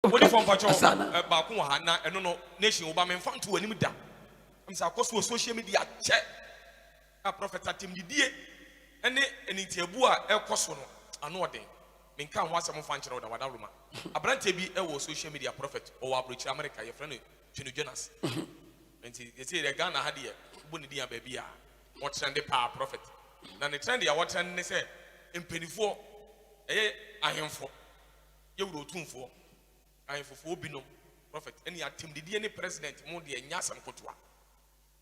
What if on Pacho Bakuna and no nation Obama and found to an imida? I'm so social media check a prophet at him the and it's a boa el cosono. I know they mean come once some function or the Wadaruma. A brand to be a social media prophet or a British America, your friend Chino Jonas. And they say the Ghana had here, Bundia baby, what's the power prophet? Then the trendy, what they say in penny for I am for you will tune for. I am for Bino prophet. Any team the DNA president Modi and Yasam Kotwa.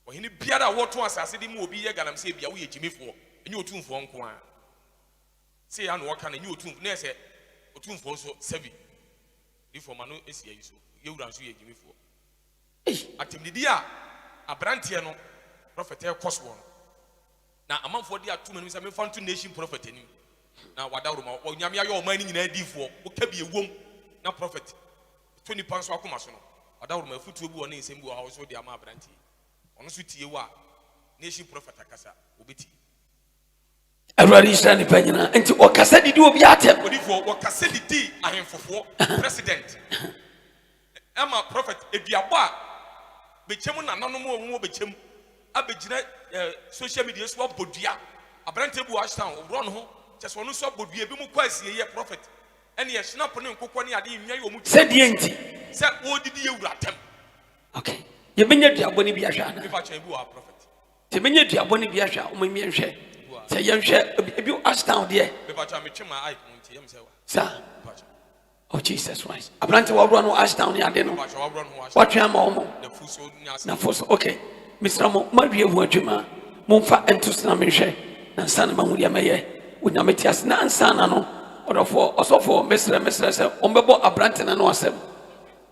When he beard a water was as he moved be a galam say, be a Jimmy for a new tune for Uncle. Say, and what can a new tune? Near say, a tune for so seven. If Manu is here, so you will answer Jimmy for. At him the dia a brantiano prophet cost one. Now, among 40 2 minutes, I found 2 nation prophet in him. Now, Wadaruma, or Yamia, your mining in a D4, who can be a womb, now prophet. 20 pounds for Kumasono. Wadaruma, foot to one in same house with the Ama Branti. On Suti, nation prophet Akasa, Ubiti. Everybody stand the penina and to Okasadi do be at him. But if Okasadi, I am for president. Emma prophet, if you are Bechemun and no more Bechem, Abijina social media swap Bodia, a Brantebu Ashtown, run home, just one who saw Bodia, Bimu Quasi, a prophet. And he has snapped on Kokoni, I didn't said the empty. Said, what did you attempt? Okay. You mean your Bonnie Biasha? If I change our prophet. To mean your Bonnie Biasha, my mere share. Say, young share, if you ask down there. If I try to check my eye, sir. Oh, Jesus Christ. A branch will run who ask down here. I don't know. What you are, okay. Mr. Mo, Maria Wajuma, Monfa and to Snamishe, and San Mamudia Maye, with Nametias Nan Sanano, or for Mr. Ombebo, a Branton and Wasem.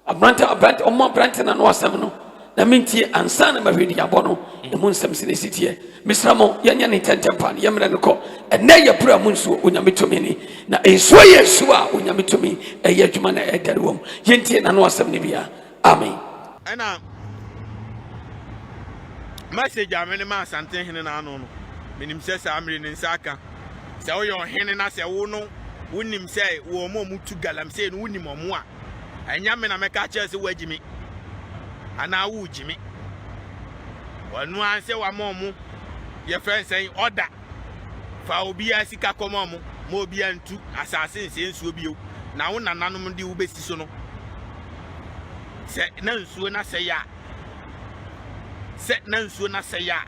A Branta, a Brant, or more Branton and Wasem. Naminti and San Maria Bono, the Munsam City. Mr. Mo, Yanyan Tentampan, Yamanako, and Naya Pura Munsu, Unamitomini. Now a soya sua, Unamitomi, a Yajumana at that room. Yenti and Wasem Nibia. Amen. And message a many man something in an unknown. Minim says I'm in Saka. So your hen and I say, oh no, wouldn't him say, oh, Momutu Galam saying, wouldn't him or moi. And Yamina make a chance away, Jimmy. And now, would Jimmy. Well, no answer one more. Your friend saying, order. Faubia Sika Comomo, Mobian 2 assassins in Subio. Now, none of the Ubesisono. Say, no, soon I say ya. Set none soon as say ya.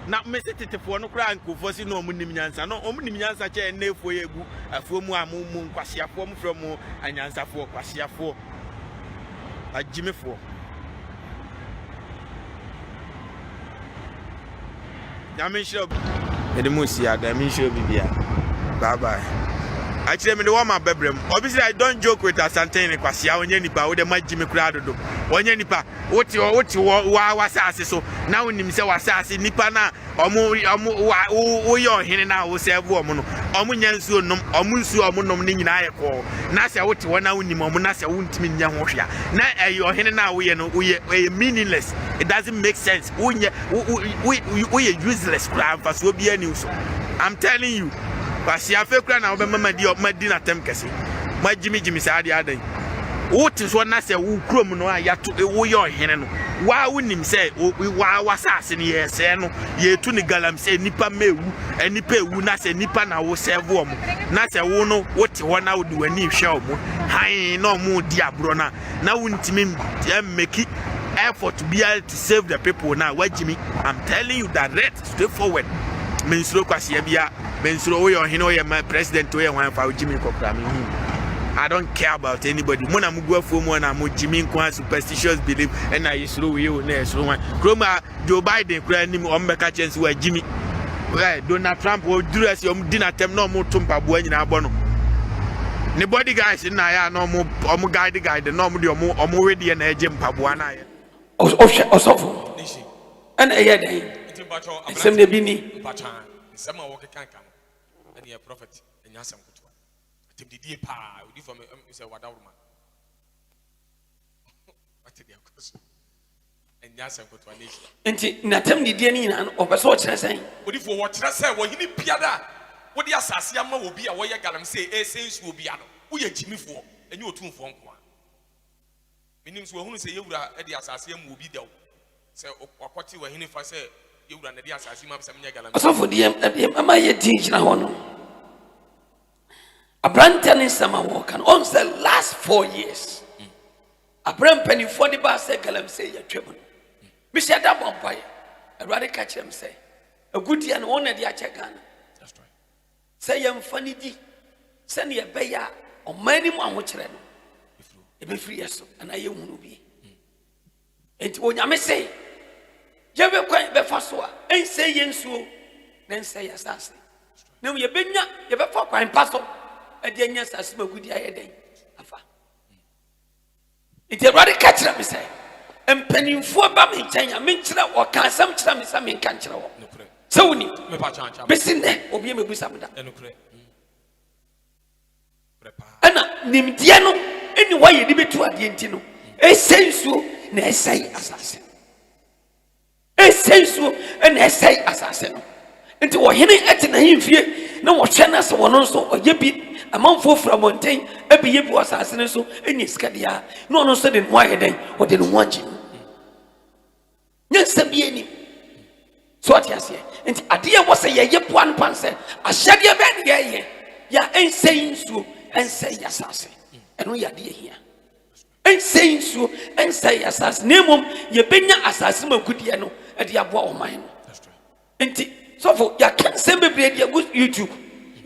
Not miss it for no crank for no munimians, no omnimians such a name for you, a former moon, Quasia form from more, and answer for Quasia for a Jimmy for. Yamin shall be the Musia, the Misha Bibia. Bye bye. Actually, I'm the one my bedroom. Obviously, I don't joke with us and tell Quasia when Yenipa with the mighty Jimmy Crowd. When Yenipa, what you was assassin. So now when himself assassin Nipana, or your hen and I will say, woman, Omunyansu, Omunsu, Omunum Nina call. Nasa, what you want now in the Momunasa won't mean Yamosia. Now, your hen and I, we are meaningless. It doesn't make sense. We are useless crime for so be a news. I'm telling you. But see, I feel crying now, my dear, my dinner tempkasi. My Jimmy said the other day. What is one I say, who criminal I had to a your hen? Why wouldn't him say, we were assassin here, say, no, ye to the galam say, Nipa me, and Nipa wuna say, Nipa na will serve woman. Not a woman, what you want now do a new show. I no more, dear Brona. Now, wouldn't mean make it effort to be able to save the people now. What Jimmy? I'm telling you that right, straightforward. Mensro Kwasiabia, Mensro, or Hino, my president, to a for Jimmy Cockrami. I don't care about anybody. Mona Mugua for one, I'm Jimmy Kwan superstitious belief, and I used to you next one. Chroma, Joe Biden, crying him on Becca chance where Jimmy. Well, Donald Trump will do as your dinner tem no more tumpa when in Abono. Nobody guys in Naya, no more guide the guy, the normal or more ready and a Jim Pabuana. Oh, and a day. Some de bini. Some walk a cancan. And you're a prophet and Yasam Kutua. I think the dear pa, you for me, say what out man. What did you question? And Yasam Kutua nation. And Natam the Diana of a sort of saying. But if you watch that, say, well, he need Piada. What the assassin will be a way I got him say, a sense will be ano. We are Jimmy for, and you're too for one. Minim so who say yewura e de asase am obi daw. Say wakwati wa hini fa say yewura na de asase ma besa menya galam. Asofo de am ye din gina ho no. Abrante ne sama wo kan on the last 4 years. Abram penny for the ba say galam say ya twem. Me say da bompa ya. Awurade ka kire me say agudi an won na de ache Ghana. That's right. Say yam fani di. Say ne be ya o mani mu aho kire no. E be free yeso and aye hunu bi. Enti onyame say ye be kwan be fa so a en say yensuo na say asase. Na ye benya ye be fa kwan paso e de nya asase magudi aye den afa. Enti Awurade ka kire me say empanimfo ba me nkyɛn a menkyerɛ wɔ ka asɛm kyerɛ me sɛ menka nkyerɛ wɔ sɛ woni Me pa chancha. bɛsi nnɛ obi mebusa me da Enukre. ɛna nimdeɛ no ɛne woayɛ de bɛtu adeɛ nti no ɛsɛe nsuo na ɛsɛe asase ɛsɛe nsuo na ɛsɛe asase no nti wɔhene ɛte n'ahemfie na wɔhwɛ no sɛ wɔno nso ɔyɛ bi amanfoɔ fira mmɔnten ɛbɛyɛ bi wɔ asase no so ɛnyɛ sika deɛ a na ɔno nso de ne ho ayɛ dɛn wɔde ne ho agye no nyansa bi anim so ɔte aseɛ nti adeɛ wɔ sɛ yɛyɛ boa no pan sɛ ahyɛdeɛ bɛɛ ne yɛyɛ yɛ ɛnsɛe nsuo ɛnsɛe asase ɛno yɛ adeɛ hia ɛnsɛe nsuo ɛnsɛe asase na mmom yɛbɛnya asase ma gudeɛ no ɛde aboa ɔman no nti sɔfo yɛaka nsɛm bebree de agu YouTube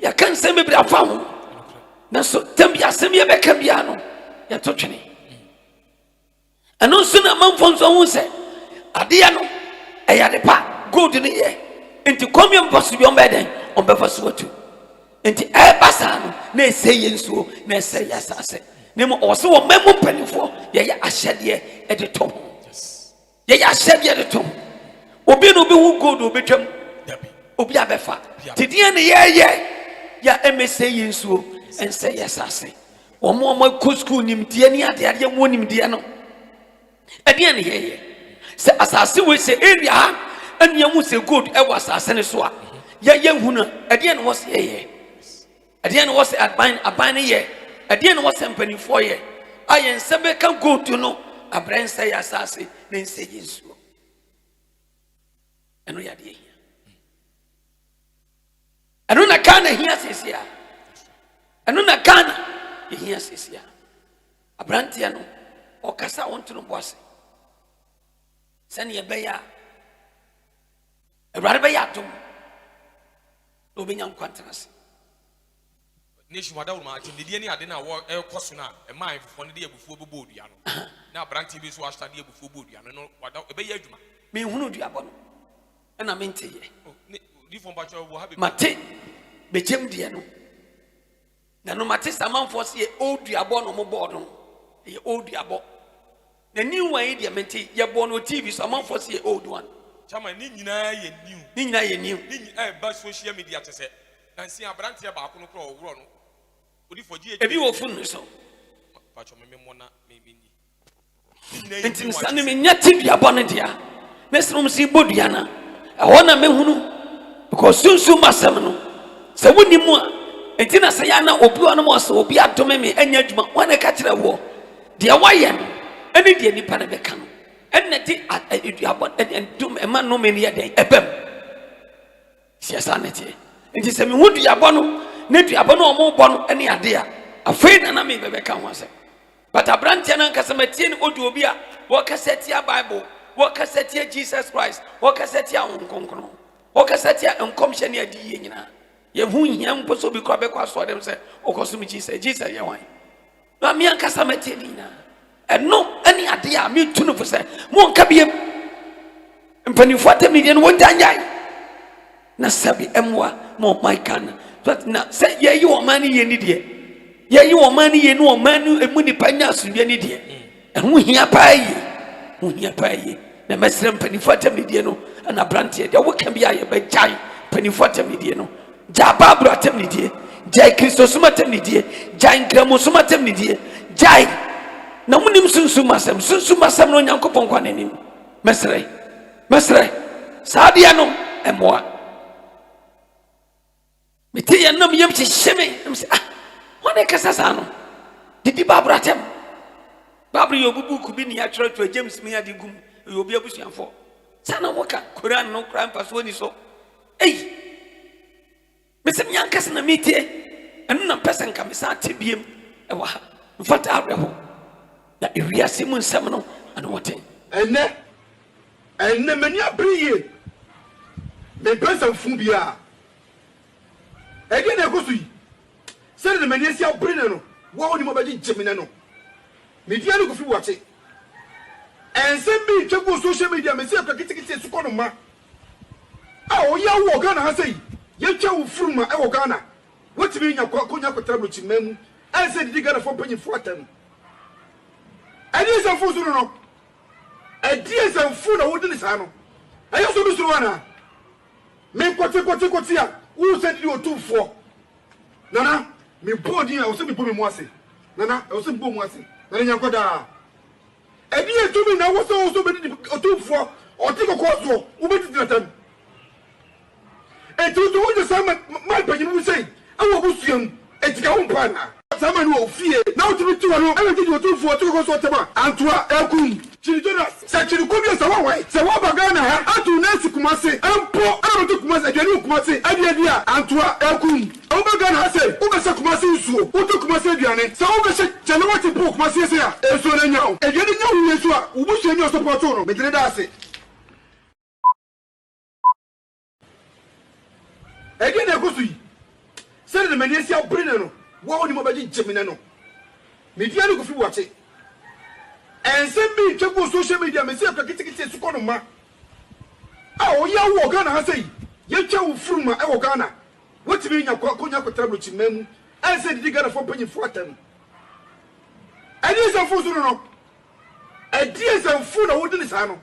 yɛaka nsɛm bebree afa ho nanso tam bi asɛm yɛbɛka biara no yɛto twene ɛno nso na amanfoɔ nso ho sɛ adeɛ no ɛyɛ ade pa gold no yɛ nti kɔmyɛ mpɔ so bi ɔmbɛɛ dɛn ɔmbɛfa so atu nti ɛɛba saa no na ɛsɛ yɛ nsuo na ɛsɛ yɛ asase na mu ɔwɔ sɛ wɔ ma mu mpanimfoɔ yɛyɛ ahyɛdeɛ ɛde tɔm yɛyɛ ahyɛdeɛ de tɔm obi na obi hu gold obɛtwam obi abɛfa te deɛ ne yɛyɛ yɛ ɛmɛsɛ yɛ nsuo ɛnsɛ yɛ asase wɔn kɔ school nimdeɛ ne adeadeɛ mu nimdeɛ no ɛdeɛ ne yɛyɛ sɛ asase wei sɛ area ha ɛnea mu sɛ gold ɛwɔ asase ne so a yɛyɛ hunu ɛdeɛ ne wɔ sɛ yɛyɛ ɛdeɛ ne wɔ sɛ aban ne yɛ ɛdeɛ ne wɔ sɛ mpanimfoɔ yɛ a yɛn nsa bɛka gold no abrɛ nsɛ yɛ asase na nsɛ yɛ nsuo ɛno yɛ adeɛ hia ɛno na Ghana hia sɛsia ɛno na Ghana yɛhia sɛsia aberanteɛ no ɔkasa wɔnto no bo ase sɛne yɛbɛyɛ a Awurade bɛyɛ atom na ɔbɛnya nkwantena ase Nation wada wuma atim de ne ade na wo ekɔ so na e man fofo ne de abufuo bɛbɔ odua no na abrante bi so ahta de abufuo bɔ odua no wada ɛbɛyɛ adwuma me hunu duabɔ no ɛna mente yɛ di fon ba cho wo ha be mate bɛgyem deɛ no na no mate samanfoɔ sɛ yɛ old duabɔ no mo bɔɔ no yɛ old duabɔ na new one yi deɛ mente yɛbɔ no TV so amanfoɔ sɛ yɛ old one chama ni nyinaa yɛ new ni nyinaa yɛ new ni ba social media te sɛ na nsi abrante ba ko no kro owuro no odi fo gi ebi wɔ phone no so pa cho me mo na me ni enti nsane me nya te duabɔ no deɛ na srom si bodua na ɛhɔ na mehunu because sunsun masɛm no sɛ woni mu a enti na sɛ ya na obi wa no mo sɛ obi adome me anya adwuma wane ka kyerɛ wo deɛ wayɛ no ɛne deɛ nipa no bɛka no ɛnna di aduabɔ ɛdum ɛma no me yɛ den ɛbɛm siasa ne tie enti sɛ me hu duabɔ no ne duabɔ no ɔmo bɔ no ɛne ade a afei na me bɛbɛka ho asɛ but aberanteɛ no nkasa matie ne ɔdi obi a wɔkasa tia Bible wɔkasa tia Jesus Christ wɔkasa tia nkonkron wɔkasa tia nkɔmhyɛ ne adi yɛ nyinaa yɛhu hia mpo so bi kɔ bɛkɔ asɔ dem sɛ ɔkɔsom Jesus yɛ wan na me ankasa matie ne nyinaa ɛno ɛne ade a metu no fo sɛ monka biam mpanimfoɔ atamidie no wɔgya nyae na sɛbi ɛmmoa ma ɔman ka no na sɛ yɛyi ɔman no yɛ ni deɛ yɛyi ɔman no yɛ ne ɔman no ɛmu nipa nya asomdwa ni deɛ ɛho hia paa yie ho hia paa yie na mɛsrɛ mpanimfoɔ atamidie no ɛna aberanteɛ deɛ woka bi a yɛbɛgyae mpanimfoɔ atamidie no gyae baaburo atamidie gyae kristosom atamidie gyae nkramosom atamidie gyae na munim sunsum asɛm no Onyankopɔn kwa n'anim mɛsrɛ saa deɛ no ɛmmoa mete yɛ nam yam hyehyɛ me nam sɛ wane kasa saa no didi baaboro atam Bible yo book bi ni atwerɛ to James me ade gum yo bi abusuafo sana woka Quran no Quran paso ni so mesem yankas na metie enu na person ka me sa tebiem e wa mfata abrɛho na ewiase mu nsɛm no ana wote enne mani abriye me person fu bia ege na ekosu yi se de mani esi abrine no wo oni mo baji jemine no me dia no ko fi wache ensem bi twego social media me se akakitikiti su kono ma o ya wo Ghana ha sei ye twa wo furuma e wo Ghana wotimi nya konya kotrablo chimemu ense di Ghana fo panyi fo atam ani se fo suru no edi se fo na wodi ni sa no ayo so bi suru wana me kote a wo se di otufo nana me bodi a wo se bi bo me mu ase nana wo se bi bo mu ase nana nya koda edi etumi na wo so be di otufo o ti kokoso wo be di tratam etu to wo say my panyi mu say awo busuam etika wo mpana sama no ofie na wo tumi tuwa no e di otufo ti kokoso tema antoa ekun Children, such a good away. So, what Bagana had to Nancy Kumasi, and poor Arabic Kumasi, Kumasi, Adia, Antua, Elkun. Obagan has said, Ubasa Kumasi, Utu Kumasi, Diane, so Ubasa, Janawati book, Masia, and so now. And you know, Yeshua, Ubush and your support, Medredasi. Again, I go to you. Send the Menesia Brino, what would you imagine Geminano? Mediano, if you watch it. And send me to social media, me say akakitikiti su kono ma. O ya wo Ghana ha sei. Ye twa wo furuma e wo Ghana. Wotimi nya konya kotrablo chimemu. En se di Ghana fo panyi fo atam. Ani se fo suru no. E di se fo na wodi ni sa no.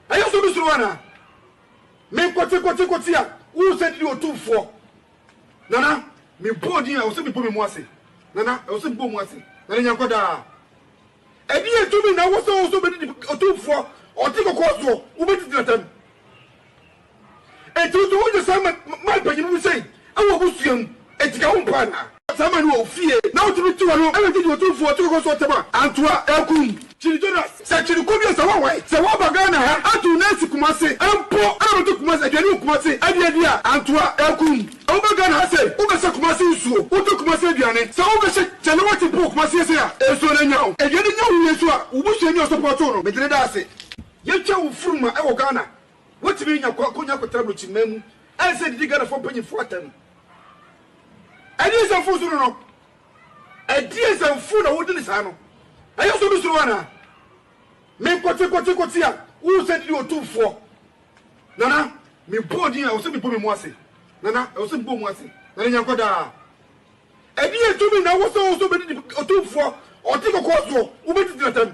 Ayo so bi suru wana. Me kote a wo se di otufo. Nana, me bodi a wo se bi bo me mu ase. Nana, wo se bi bo mu ase. Nana nya koda. Edi etumi na wo so be di otufo o ti kokoso wo be di tratam etu to wo say my panyi mu say awo busuam etika wo mpana sama no ofie na wo tumi tuwa no e di otufo o ti kokoso tema antoa ekun children such a good away. So, what Bagana had to Nancy Kumasi, and poor Arabic Kumasi, Kumasi, Adia, Antua, Elkun. Obagan has said, Ubasa Kumasi, Utu Kumasi, Diane, so Ubasa, Janawati book, Masia, and so now. And you know, Yeshua, Ubush and your support, Medredasi. Yacha Furuma, Ghana. What do you mean, Konya Kotrablo Chimemu? I said, you got a 4 penny for them. And yes, I'm forced to know. And yes, I'm full of wooden sano. I also do Suwana. Me kote a wo said you 2-4. Nana, me body I was be me mwase. Nana, I was be mwase. Nana nyakoda. E di etumi na wo so be di 2-4 o ti kokoso wo be di tratam.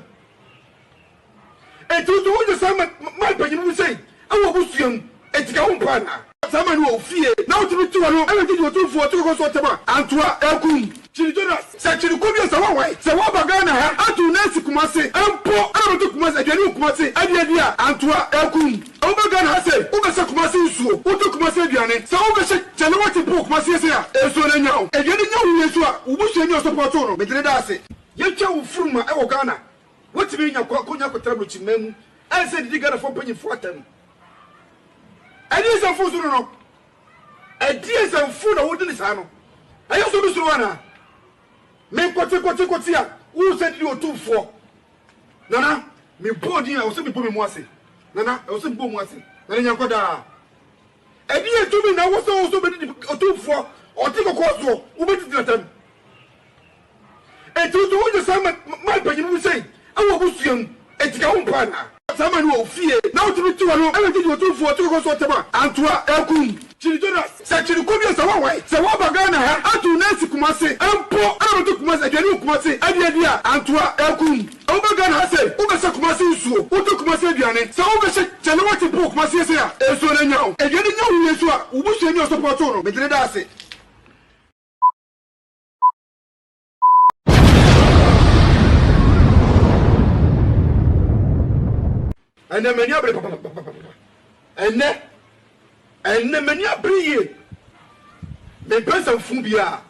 E tu to wo say my panyi mu say awo busuam etika wo mpana. Sama no ofie na wo ti tuwa no e di 2-4 ti kokoso tema antoa ekun. Children, such a good away. So, what Bagana had to Nancy Kumasi, and poor Arabic Kumasi, Kumasi, Adia, Antua, Elkun. Obagan has said, Ubasa Kumasi, Utu Kumasi, Diane, so Ubasa, Janawati book, Masia, and so now. And you know, Yeshua, Ubush and your support, Medredasi. Yacha Furuma, Ghana. What do you mean, Konya Kotrablo Chimemu? I said, you got a 4 penny for them. And yes, I'm forced to know. And yes, I'm full of wooden sano. I also do Suwana. Me kote a wo said you 2-4. Nana, me body I was be bo me mu ase. Nana, I was be bo mu ase. Nana nyakoda. E di etumi na wo so be di 2-4 o ti kokoso wo be di tratam. E tu to wo say my panyi mu say awo busuam etika wo mpana. Sama no ofie na wo tumi tuwa no e di 2-4 ti kokoso tema antoa ekun. Children, such a good away. So, what Bagana had to Nancy Kumasi, and poor Arabic Kumasi, Kumasi, Adia, Antua, Elkun. Obagan has said, Ubasa Kumasi, Utu Kumasi, Diane, so Ubasa, Janawati book, Masia, and so now. And you know, Yeshua, Ubush and your support, Medredasi. And then many and then many abriye me person fu bia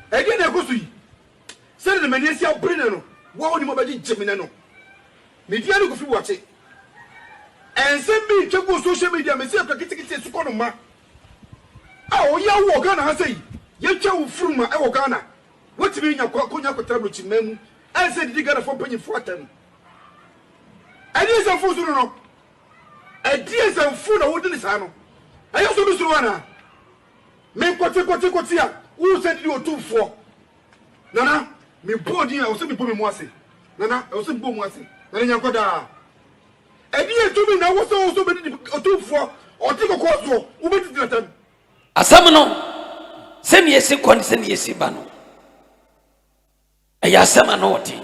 again I go to say the many sia brino no Wo ni mo ba jemine no. Media no go fi wache. Ensem bi twego social media me se akakitikiti esuko no ma. Ah oya wo Ghana ha sei. Ye twa wo furuma e wo Ghana. Wotimi nya konya kwetara bro chimemu. Ense didi Ghana for penyi fuatam. Adi esanfu suru no. Adi esanfu na wodi ni sa no. Ayo so bi suru wana. Me kote a. Wo se didi otumfo. Nana, me body a wo se me bo me mu ase. Nana, wo se me bo mu ase. Nana nya koda. Adi etumi na wo so be didi otumfo. Oti kokko so, wo be didi natam. Asam no. Send yesi kwani send yesi ba no. Eya asam no oti.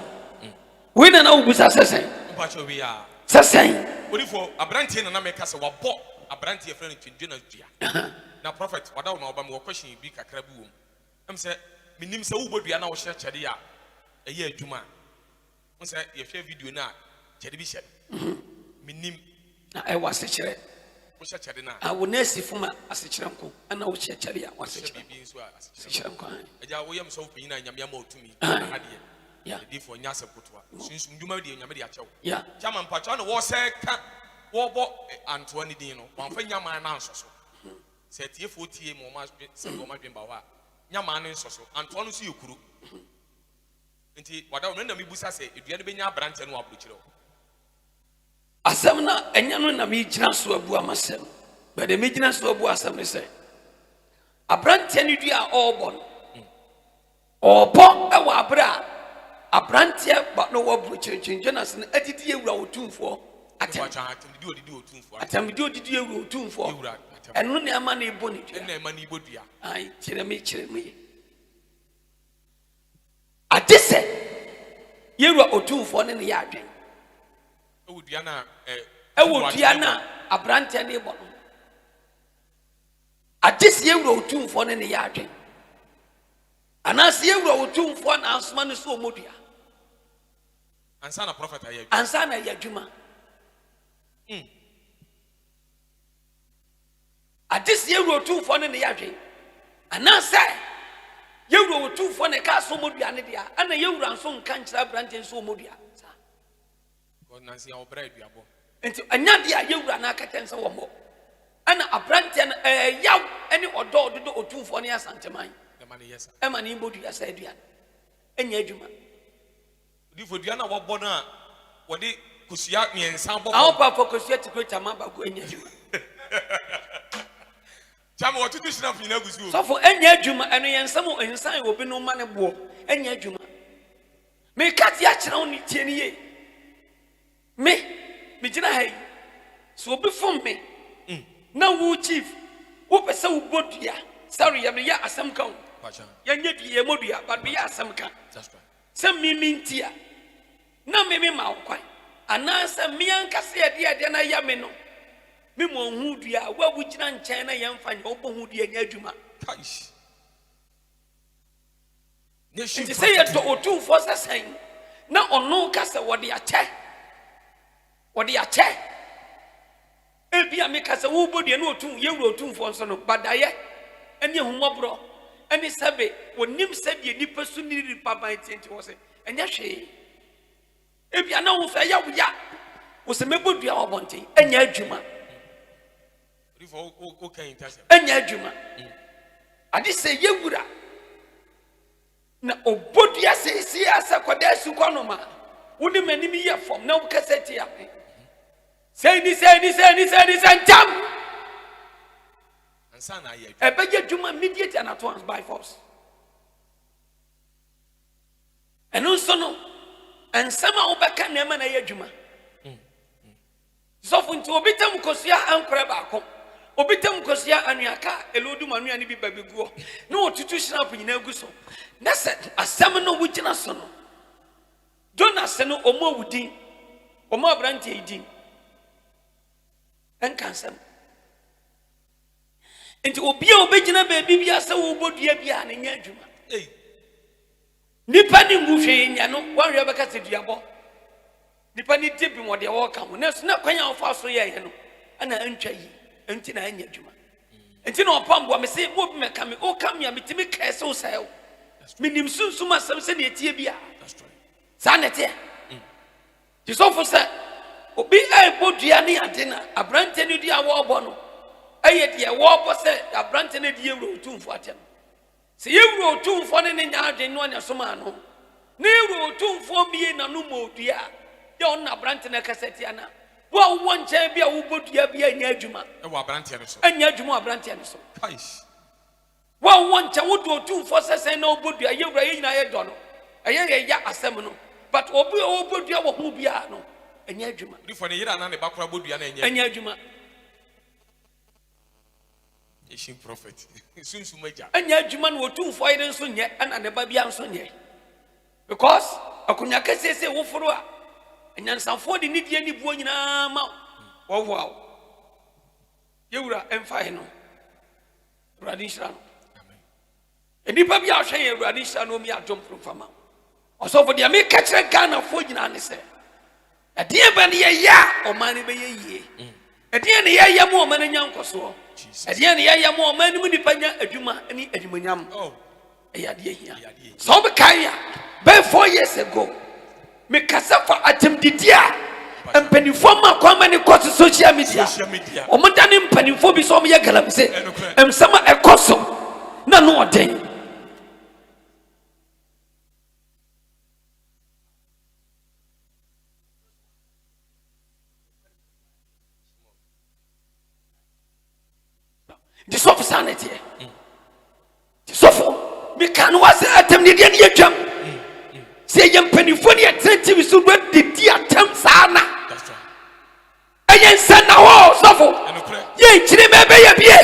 We na ubusa sesen. Mpacho we are. Sesen. Odi for abrantie na make say wabo abrantie friend twindwe na dua. Na prophet wada na oba me question bi kakra bi wom. Em say minim say wo bodua na wo hye kyede a eye adwuma. Mo say ye hwe video na kyede bi hye. Minim na e wase kyere. Wo hye kyede na. A wo na asifuma asekyere nko ana wo hye kyere a wase kyere. Bi nso a asekyere nko. Eja wo yam so panyina nyame ama otumi. Ade. Yeah. The for nyasa kotwa. Sunsun dwuma de nyame de achew. Yeah. Chama mpacho na wo se ka wo bo Antoine din no. Wamfa nyama na nsoso. Se tie fo tie mo ma se mo ma dwemba wa. Nyama na nsoso. Antoine so yekuru. Nti wada no na mebusa se edua no benya abrante no abrochire. Asam na enya no na me gyina so abu amasem. Ba de me gyina so abu asam ne se. Abrante no dua obon. Obo e wa abra. Abrante ba no wo abrochire na se adidi ewura otumfo. Atam di odidi ewura otumfo. Eno ne ama na ebo ne dua. Na ama na ibo dua. Ai kire me. Adise yewura otumfo ne ya adwen. Ewu dua na ewu dua na abrante ne ebo no. Adise yewura otumfo ne ya adwen. Anase yewura otumfo na asoma ne so omodua. Ansa na prophet aye. Ansa na ya dwuma. Adise yewura otumfo ne ya adwen. Anase yewura otumfo ne ka so omodua ne dia. Ana yewura nso nka nkyira abrante nso omodua. God nansi ya obra dua bo. Enti anya dia yewura na akatense wo mo. Ana abrante na yaw ene odo otumfo ne asanteman. Yes. Ema ni bodu ya say dua. Enya adwuma. Di fo dua na wo bo na wo de kusua miensa bo. Awo pa kusua tikweta maba ko enya adwuma. Chama wo tutu shina fina gusu. So for enya adwuma eno yensam ensan obi no ma ne bo. Enya adwuma. Me kati a kira oni tie ni ye. Me gina hai. So obi fom me. Na wo chief. Wo pese wo bodua. Sorry, ya asam kan. Ya nyedi ye modua, but be asam kan. That's right. Some mintia. Na me ma kwai. Anasa mi ankase ade na ya me no. Me mo hudua, wa wugina nchen na ye mfa nya obo hudua nya adwuma. Kaish. Nti say ye to otu for sasan. Na ono kase wode ache. Wode ache. Ebia me kase wo bodua na otu ye wuro otu for so no badaye. Eni ehumobro eni sabe wonim sabe nipa su ni ripa ban tienti wo se enya hwe ebia na wo fa ya wo ya wo se mebodua obonten enya adwuma rifo o kan intase enya adwuma ade se yewura na obodua se si asa kwada su kwanoma woni manim ye fom na wo kaseti ya say ni ntam Sana ye. Ebeje dwuma immediate and at once by force. Eno so no ensama obeka na ema na ye dwuma. So funti obitam kosia ankora ba ko. Obitam kosia anuaka elodu manu ani bi babiguo. Na otutu snap nyina agu so. Na se asem no wugina so no. Jonas no omo wudin. Omo abrante edin. Enkansem. Enti obi a obegina baabi bia se wo bodua bia na nya adwuma. Nipa ni nguhwe nya no wanwe beka se duabo. Nipa ni debi mo de wo ka ho. Na so na kwanya ofa so ye ye no. Ana antwa yi. Enti na anya adwuma. Enti na opambo me se mo bi meka me o kam ya metimi ka se wo sayo. Minim sunsuma sam se na etie bia. That's right. Sanete. The sofa said, Obi a bodiani adena, a branten dia warbono. A dear warbo said, a branten dear road 2 for them. See you road 2 for any yard in one Somano. Near 2 for me in a numo dear. Yon a branten a cassetiana. Well, one champion who put your beer in Yajuma. And Yajuma brantianiso. Well, one child would do 2 forces and no good. A year in a donor. A year a seminal. But Obu Dia Mubiano. And Yajuma. Before the year and the Bakrabudian and Yajuma. Ishing prophet. Soon to major. And Yajuman were 2 fighters soon yet and the Babian son yet. Because a Kunyaka says a Wofurua. And then some 40 need any boy in a mouth. Oh, wow. You are final. Radishan. And if I be out here, Radishan will be a jump from Fama. Also for the American catch a gun of 40 and say, a dear bandy a ya or money by a year. At the end, the year more men and young Koso. At the end, the year more men with the Panya, a Juma, and Edumaniam. Oh, a yadia here. So the Kaya, by 4 years ago. Me kasafa atemdidia empenifoma kwa mani kwa social media omodani empenifo bi so me yagalam se emsama ekoso na no oden the soft sanity the soft me kan was atemdidia ni atwam say yam penifoni attentive so what the dia tem sana ayen sana ho sofo ye chire mebe ye bie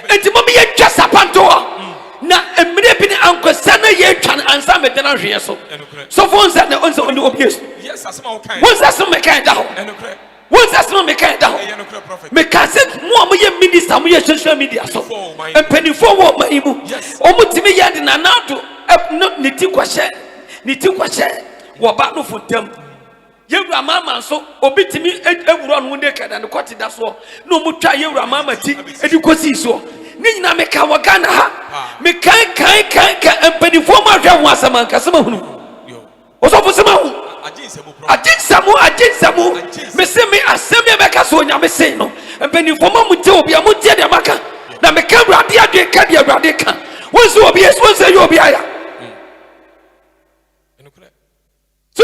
enti mo ye twa sapanto na emre bi ni ankosa na ye twa ansa me dena hwe so sofo nsa na onso oni obiesu yes asema o kan wonsa so me kan da ho wonsa so me kan da ho me ka se mo ye minister mo ye social media so penifo wo maimu o mutimi ye de na nado no niti kwahye niti kwahye wo ba no fontem yewura mama so obitimi ewuro no de kada ne kwati da so no mutwa yewura mama ti edi kosi so ni nyina me ka wagana ha me kan empenifo ma hwe ho asama nkasema hunu oso fosema hu ajinsamu me se me asemi e be ka so nya me se no empenifo ma mutie obi amutie de maka na me ka awrade ade ka de awrade ka wonso obi eso wonso ye obi aya so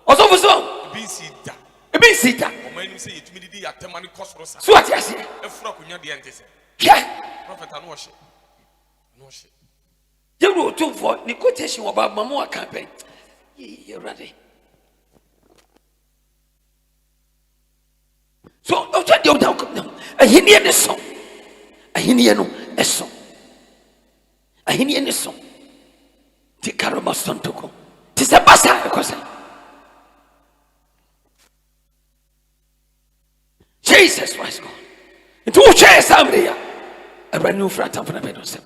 also for so be sita o manu say yetumi didi atemani kosoro sa so ati ase efura konya de ente se prophet anu ohye yewro to for ni quotation wa baba mo campaign you ready so o twa de o da ko ahini ne so ahini no eso ahini ne so ti karoma santoko ti se passa cosa Jesus was God. And two chairs somebody. A brand new frat up on a bed on some.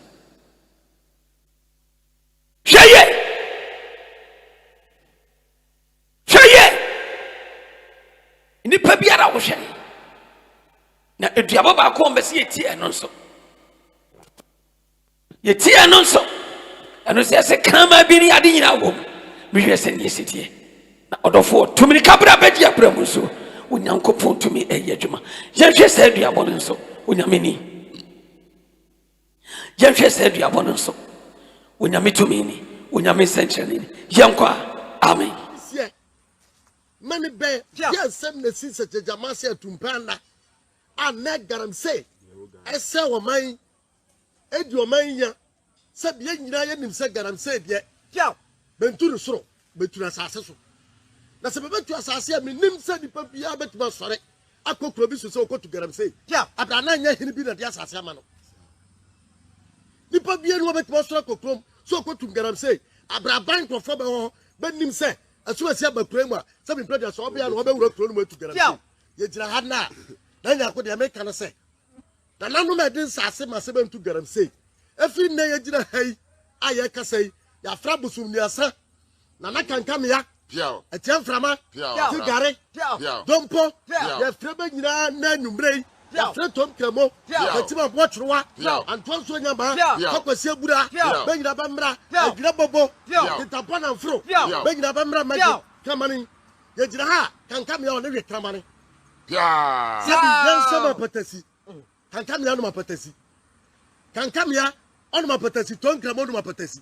Shaye. In the Pabiara Ocean. Now, if you have a comb, see a tear non so. Ye tear non so. And as I say, come, I be adding our woman. We are saying, yes, it here. Now, for too many cabra bedia premuso. Unyankopon to me eyadwuma yehwe sa aduabon nso unyameni yehwe sa aduabon nso unyame to me ni unyame sencheni yankwa amen many be yes sem na sisa jamase atumpana anagaram say ese wo man edi o man ya se bia nyina ya nim se garam say bia ya benturu soro betuna sase so na se bebetu asase a menim se nipa bia betima sore akokro bi so se okotu garam sei ya abrana nya hini bi na dia asase ama no nipa bia no betima sore akokrom so okotu garam sei abraban krofo be ho benim se asu asia bakura mu a se bi predia so obia no obewura kro no matu garam sei ye gira ha na nya ko de meka no se na nanu me din sase ma se bentu garam sei efi na ye gira hai aye kasai ya fra busum ni asa na nakankam ya Piao. Etiam frama. Tigare. Dompo. Ya frebe nyina na numrei. yɛfrɛ tom kramo katima boɔtwerewa antoa nso nyama akwasi abura bɛnyina bɛmmra adwina bɔbɔ ntampɔ namforo bɛnyina bɛmmra magye kamane yɛgyina ha kankamea ɔne hwe kramane sɛbi yɛnsɛm apatasi kankamea nom apatasi kankamea ɔnom apatasi tom kramo nom apatasi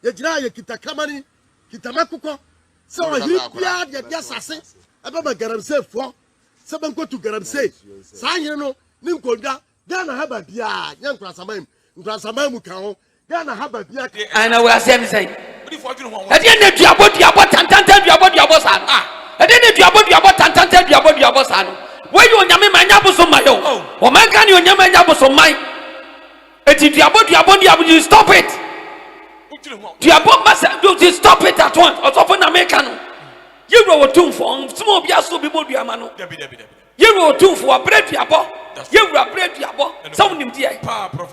yɛgyina ha yɛkita kramane kita makokɔ sɛ ɔhiri biara deɛ de asase ɛbɛma garamseefoɔ sɛ bɛnkɔtu garamsee saa yere no ne nkondwa Ghana ha ba biara nyɛ nkurasaman mu ka ho Ghana ha ba biara ana we asɛm sɛ ɛdeɛ ne duabɔ tantanta duabɔ saa no ɛdeɛ ne duabɔ tantanta duabɔ saa no wɔyɛ onyame ma nya boso ma yo ɔmanka ne onyame nya boso man eti duabɔ you stop it duabɔ masa you stop it at once ɔsɔfo na meka no yɛwura wɔ tumfo nsoma obi aso bi bɔ duama no yɛwura wɔ tumfo abrɛ duabɔ yɛwura abrɛ duabɔ sɛ wonim deɛ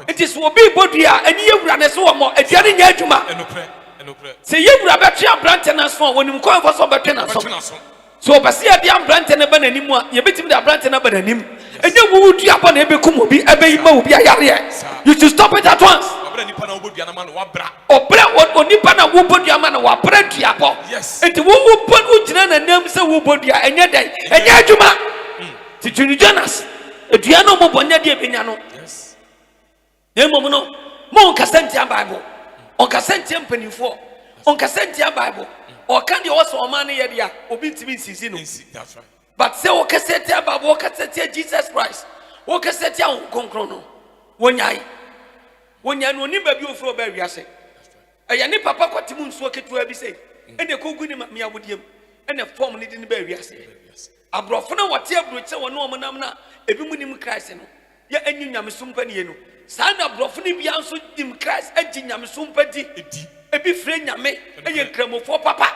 nti sɛ obi bɔ dua ɛne yɛwura ne so wɔ mɔ aduane nyɛ adwuma sɛ yɛwura bɛtwe aberante no so a wɔnim kwan fɔ sɛ ɔbɛtwe no so so ɔpɛ sɛ yɛde aberante no ba n'anim a yɛbɛtumi de aberante no ba n'anim ɛnyɛ wowu duabɔ na ɛbɛkum obi ɛbɛyi ma obi ayareɛ you should stop it at once ɔbrɛ onipa na wobɔ dua ma na wabrɛ duabɔ enti wowobɔ wogyina n'anam sɛ wobɔ dua ɛnyɛ dɛn ɛnyɛ adwuma nti Twini Jonas adua no mobɔ nyɛ deɛ bɛnya no na mmom no ma ɔnkasa ntia Bible ɔnkasa ntia mpanimfoɔ ɔnkasa ntia Bible ɔka deɛ ɔsɛ ɔma no yɛ deɛ a obi ntimi nsisi no but sɛ wɔkasa tia Bible wɔkasa tia Jesus Christ wɔkasa tia Kronkron no wɔnyae no onim baabi ofuro ba wiase ɛyɛ ne papa kwate mu nsuo ketewa bi sɛ ɛne kogu ne me awodiam ɛne form ne de ne ba wiase abrɔfo na wɔte aburokyɛ wɔn no ɔmonam na ebi mu nim Christ no yɛ anyi nyamesom pa ne no saa na abrɔfo ne bia nso nim Christ agyi nyamesom pa di ebi frɛ nyame ɛyɛ nkramofo papa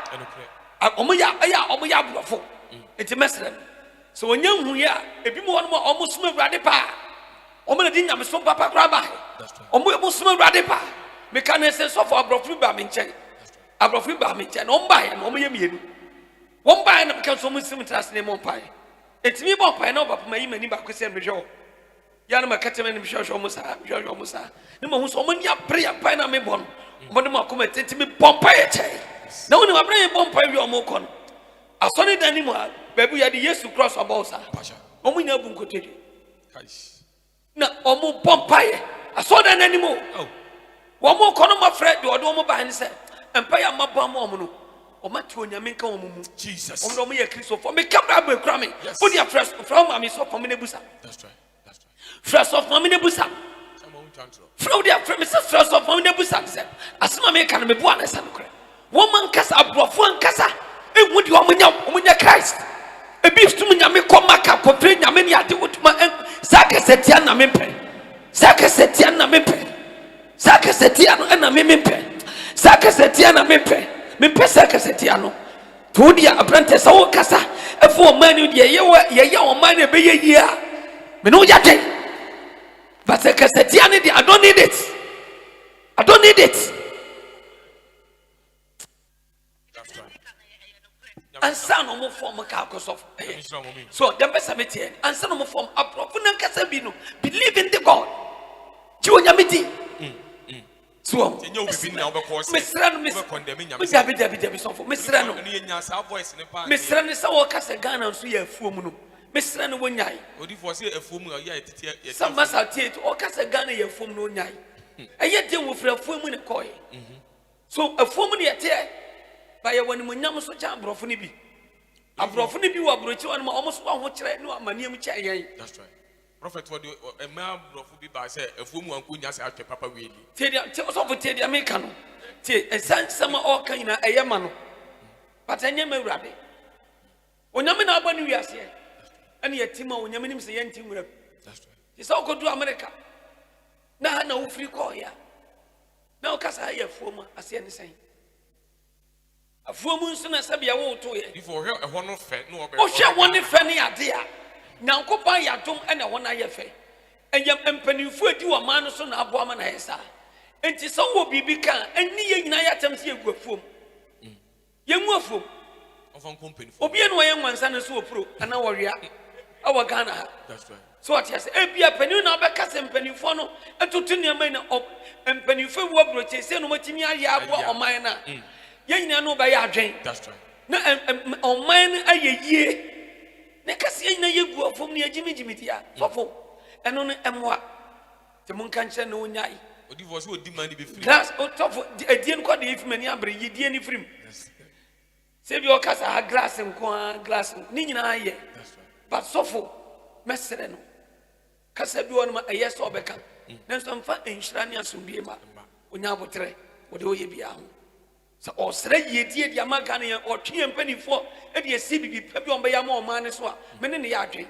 ɔmo yɛ abrɔfo enti mesrɛ so wonya hu yɛ a ebi mu wɔn mo ɔmo som Awurade pa ɔmo na di nyamesom papa kra ba ɔmo som Awurade pa meka ne sɛ sɔfo abrɔfo ba me nkyɛn na ɔmo ba yɛ no ɔmo yɛ mienu wɔn ba yɛ na meka so ɔmo sim trust ne mo pa yɛ etimi bɔ pa yɛ na ɔba ma yi mani ba ko sɛ mehwɛ o ya na maka tɛmɛ ne mehwɛ ɔmo saa ne mo hu so ɔmo ni apre ya pa na me bɔ no ɔmo de mo akoma tetimi bɔ pa yɛ kyɛ na wɔn ni wabere yɛ bɔ pa yɛ ɔmo kɔ no asɔre dan ni mu a baabi yɛ de Yesu cross ɔbɔ sa ɔmo nyɛ bu nkotodwe na ɔmo bɔ pa yɛ asɔre dan n'anim o wɔn kɔ no ma frɛ de ɔde wɔn ba ne sɛ mpa yɛ ama bɔ ama ɔmo no ɔmo ati onyame nka wɔn mu Jesus ɔmo yɛ Kristofo me kamera bɛ kura me o de afrɛ frɛ wɔn ami sɔ fɔm ne busa frɛ sɔ fɔm ne busa frɛ o de afrɛ me sɛ frɛ sɔ fɔm ne busa sɛ asema me ka no me bu anasa no korɛ wɔn ma nkasa aborɔfo nkasa ehu de wɔn nya Christ ebi sum nyame kɔ maka kɔfrɛ nyame ne ade wotuma saa kɛsɛ tia na me mpɛ saa kɛsɛ tia na me mpɛ saa kɛsɛ tia no ɛna me mpɛ saa kɛsɛ tia na me mpɛ saa kɛsɛ tia no to deɛ abrante sɛ wo kasa ɛfo ɔman no deɛ yɛyɛ ɔman no ɛbɛyɛ yie a me no woyɛ dɛn but sɛ kɛsɛ tia no deɛ I don't need it ansa no mo form ka akosofo so dem be sametie ansa no mo form abrofo na nkasa bi no believe in the God ji onyame di so enye obibi na obekọ se mesra no dabi so mesra no mesra no sa wo kasa Ghana nso ya afuom no mesra no wonyai odifo se afuom ya tete some masa tie o kasa Ghana ya afuom no wonyai eye de wo fra afuom ne koy so afuom ne yete ba ye woni munyam so cha abrofo ne bi wo abrochi won ma omo so ho kire no amaniam cha yen that's right prophet what a man abrofo bi ba say afuom anko nya say atwe papa we li tie so for tie dia meka no tie ensan sama o kan na eye ma no but enye ma Awurade onyame na aba ne wiase ene yetima onyame nim se yenti nwura that's right ti so ko do America na wo free call ya na o kasa ya afuom ase ne sen afuom nso na sabia wo to ye before ehwo no fe no obe o hwe woni fe ne ade a nyankopa yadom ena wona ye fe enyam empanimfu adi wo man no so na abo ama na yesa enti so wo bibi kan eni ye nyina yatem se egu afuom ye ngu afuom ofan company obi enu ye nwansa no so opro ana worria our Ghana. That's right. So what you say? Ebia penny na be kase mpanifo no etutu ne man na mpanifo wo broche se no matimi aye abo oman na ye nyina no ba ya adwen. That's right. Na oman aye yie ne kase ye nyina ye gu ofom ne agimigimi dia fofo eno no emwa te mun kan kire no nyai Odi voice wo di man be free. glass o tofo adien ko de ifimani abre ye die ni frim se bi o kasa ha glass nko glass ni nyina aye. That's right. But sofo mesere no kasa bi wonu ma ayese obeka nanso mfa enhyira ne asomdie ma onya abotre wo de oye bia ho sa osre yedie dia maka ne otwe mpanifo e de esi bibi pa bi ombe ya ma oman ne so a mene ne ya adwen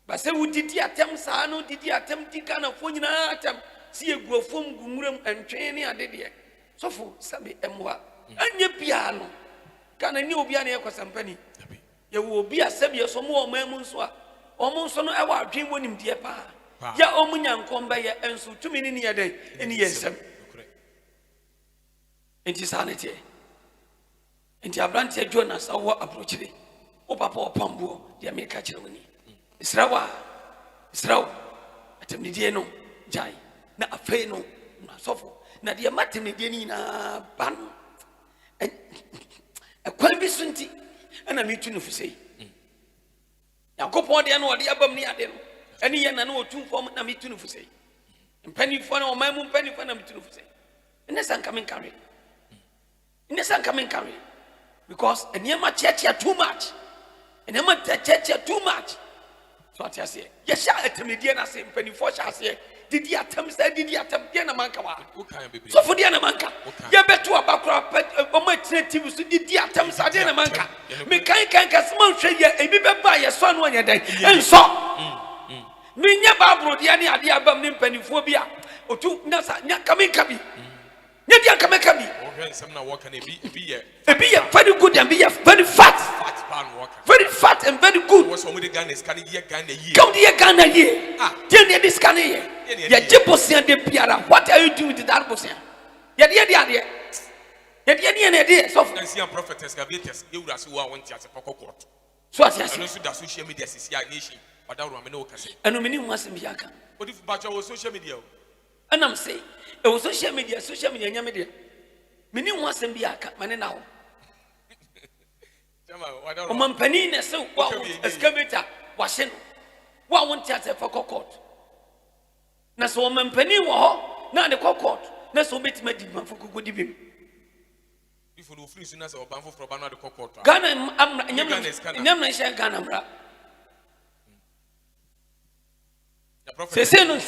ba se wudidi atem saa no didi atem dika fo nyina atem si eguafom gumuram entwen ne ade de sofo sabe emwa anya bia no kana ni obi ana ekosampani ye wo obi asabe so mo oman mu nso a omo nso no e wa adwen wonim die pa ya omu nyankom ba ye enso tumi ni ye den eni ye nsem enti sanete enti abrante Jonas awo approachire o papa opambo de America kire woni Israwa atem ni die no jai na afei no na sofo na de matem ni die ni na ban kwan bi sunti ana mi tu no fusei yakopon de no de abam ni ade no eni ye na no otumfo na mi tu no fusei mpanifo na o mamu mpanifo na mi tu no fusei ene san coming carry because eniema church too much eniema church too much so what you say yes sha etemedie na say mpanifo sha say didi atem dia na manka wa so for dia na manka ye beto abakura o ma tire tv so didi atem sa dia na manka me kan kasema hwe ye ebi be ba ye so no anya dan enso me nya babro dia ne ade abam ne mpanifo bi a otu na sa nya kameka bi nya dia kameka bi Some na work and be very good and be very fat. Very fat and very good. What's wrong with the Ghana? Can you Ghana ye? Come to Ghana ye. Tell me this Ghana ye. Ya Jibosia de Piara. What are you doing with that Bosia? Ya dear. So I see a prophet excavators. You will see what went as a court. So as I see the social media is nation, but I don't know. And no minimum was in Biaka. What if Bacha was social media? And I'm saying it was social media, media. Mini wasn't be a man now. O man penina so what excavator washing. What one chat for court. Na so man penny war, now the court. Na so bit me did man for good him. If you free soon as a banfo for Bana the court. Ghana, I'm not Ghana. Say no,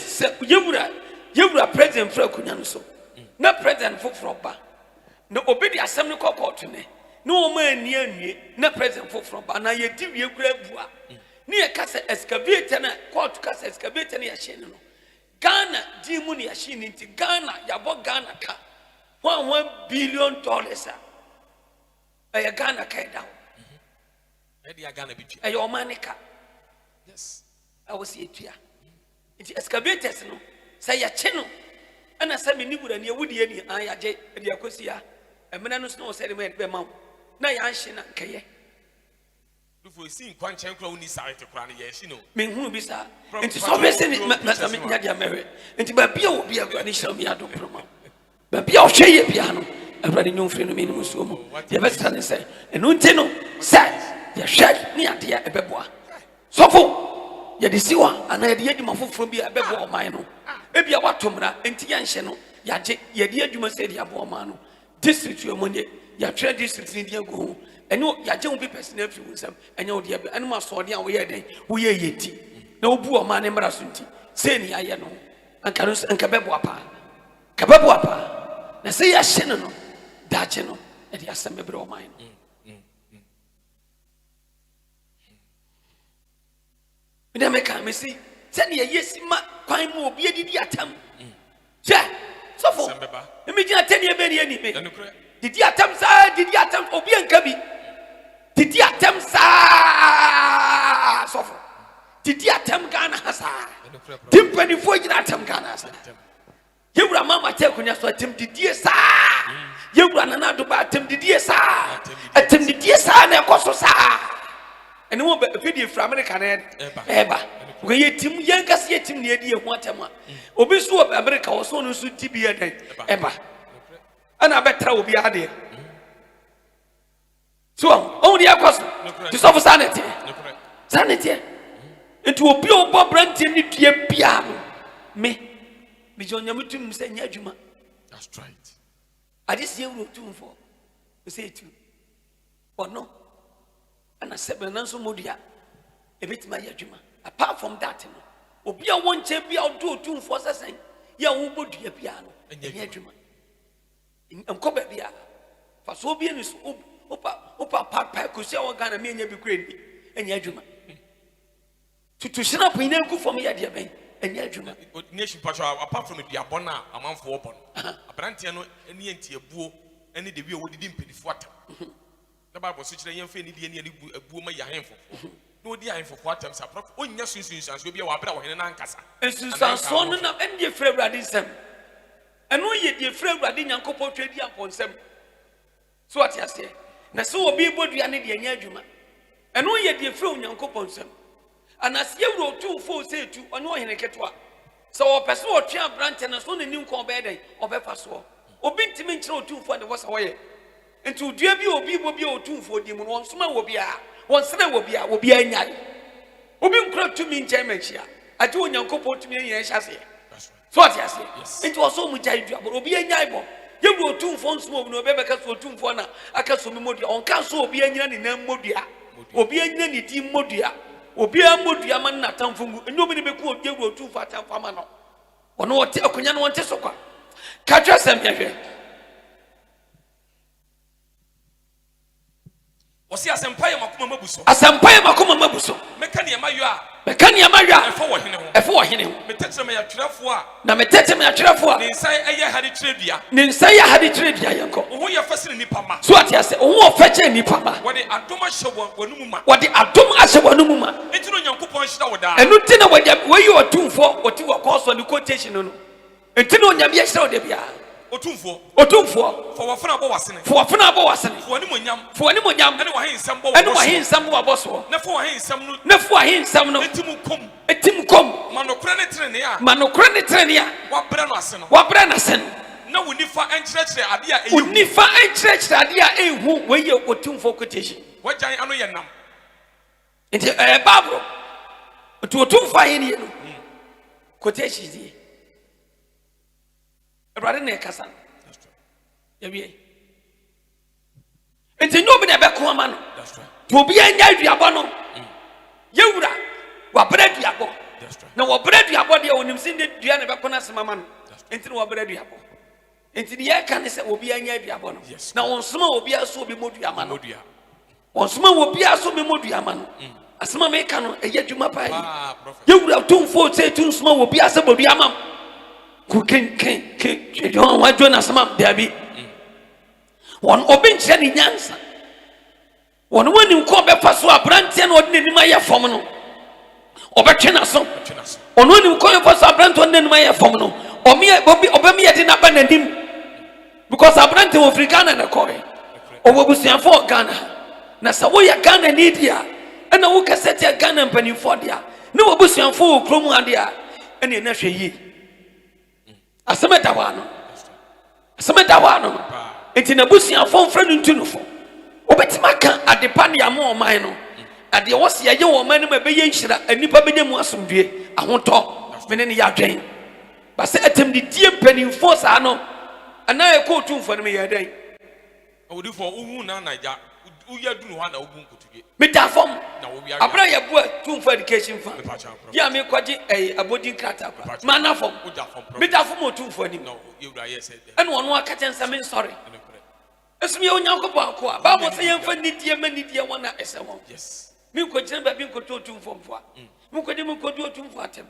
you were president for Kunyanso. No president for Ba. No obedi asem ne kokot ne no man nie na president for ba na ye diwie kura bua ne ye kasa excavator na court kasa excavator ne ya hye no Ghana di mu ne ya hye ne nti Ghana ya bo Ghana ka $1 billion a Ghana ka da e dia Ghana bi e yo manika yes I was etua nti excavators no say ya hye no ana sami ni bura ne wudi ani an ya je dia kosia emena no sno say me be ma na ya hye na keye before see kwanchen kra uni sare te kra ne ye hye no me hu bi sa nti so be se me nya dia mewe nti ba bia obi agwa ni hye me ado proma ba bia o hye ye bia no awrade nyu fre no me ni musuo mo ye be sa ne say enu nti no say ye hye ni ade ya ebeboa sofo ye de siwa ana ye de adwuma foforo bi ebeboa o man no ebia watomra enti ya nhye no ya je ye de adwuma se de abo o man no district yo monye ya trade district ni dia go eno ya je un papers na afi unsam enya wo dia be eno ma so de an wo ye den wo ye yeti na obu o man ne mra so nti se ni aye no anka bebo apa na se ya hye no da che no e dia sambe bre o man no mina me ka me si se ne ye sima kwan mu obi edidi atam je sofo me gina tani e be ni ani me didi atam obi anka bi didi atam sa sofo didi atam Ghana hasa timpani fo gina atam Ghana hasa yewura mama te kunya so atam didi sa yewura nana do ba atam didi sa atam didi sa na ekoso sa and no video from American Eba. We a team, youngest yet team near the Watama. Obisu of America was on to TB Eba. And I bet will be out there. So, only a question to solve sanity. Sanity. Into a pure Bob Branton, the piano. Me, John Yamutum say Yajuma. That's right. I just hear you for. You say it. Or no. And I said, Benanso Modia, a bit my Yajuma. Apart from that, Obia one champion outdoor tune for saying, Ya would be a piano and Yajuma. In Cobebia. For so being is Opa Papa could say, what kind of mean you be great and Yajuma. To shut up in Yanku for me at the bank and Yajuma. Nation Patrol, apart from the Abona, a month for open. A Brantiano, any anti a bull, any the view would didn't pay the water. The Bible says that you feel a boomer your hand for. No, dear, for what times are proper. Oh, yes, you will be a wabra in an ancassa. And Susan Son and your friend Radism. And we yet your friend Radin and couple trade upon some. So what you say? Now, so be able to any Yajuma. And we yet your friend young couple some. And as you wrote 2 4 say 2 or no in a ketua. So a person or chair branch and a son in new combat or Befaso. Or been to me 2 for the was away. And to dear be will be 2 for them, one small will be a one son will be a night. Obin crowd to me in Jamaica. I told young couple to me in Chassis. So what you say? It was so much I do, but will be a night. You wrote 2 phones more, no better for 2 for now. I can't so modia on castle be a yan in Modia. Or be a yan in Modia. Obia Modia man not town from nobody be called you 2 for town for Mano. Or no, Okunyan want to soka. Catch us and Was he as Empire Makumabuso? as Empire Makumabuso. Mecania Maya, Mecania Maya, a for him. Metatama Trafua. Na metete atrafo Inside a had it trivia. ne nsa ya hade trade ya yanko Who you are facing Nipama? so ati ase wo feche nipa ma What the Adoma show Wanuma. wo de adom ahye wonu mu ma Into no Yankupon Shawada. enu ti na wo yi otumfo oti wo course the quotation no enti na onyame ya hye wo de bia otumfo for wafuna abo wasene for wafuna abo wasene for ani monyam ene wo hensam bo aboso na for hensam no na for hensam no etim kom manokra ne trene a wabra no ase no na wonifa enkyerɛkyerɛ ade a eyi wonifa enkyerɛkyerɛ ade a ehu we ye otumfo quotation wajan ano yɛ nam enti Bible otumfo ahe ne no quotation die Brother Nekasa. Yabi. Enti no be na be ko ma no. That's right. To be anya duabo no. Yewura wa bread duabo. That's right. Na wa bread duabo de onim sin de dua na be ko na semama no. Enti no wa bread duabo. Enti de ya kan se obi anya duabo no. Na onsoma obi aso obi modua ma no. Onsoma obi aso obi modua ma no. Asema me ka no eye dwuma pa yi. Yewura tumfo se tunsoma obi aso bodua ma. Ken John wa Jonas mam Dabi won obi nche ni nyansa won wani nko be fa so abrante na odine ni ma ye fom no obetwe na so on wani nko be fa so abrante odine ni ma ye fom no obemi ye de na ba nanim because abrante wo Africana na koe obobusianfo Ghana na sa wo ya Ghana ni dia na wo kasete Ghana mpanimfo dia na obobusianfo wo kromu ade a ene na hwe yi Asemeta wano enti na busia fon frenu ntunufo obetima kan adepa ne amo oman no ade wo se ye wo man no be ye nhira anipa be nyamu asomdue ahoto mene ne ya dwen ba se atem di die mpanimfo saa no ana ye ko otumfo no me ye dan awudifo uhu na naija uya dunu ha na ogun kutudie metafom abra ye bo tumfo education fa ya me kwaji abodin krata kwa manafom metafom otumfo ni no yewura ye said ene wono akaten same sorry esumi onyankopon akwa ba mo se yemfa nidie manidie wona esewon yes mi ko jina ba bi ko to otumfo mfa mi ko de mi ko do otumfo atem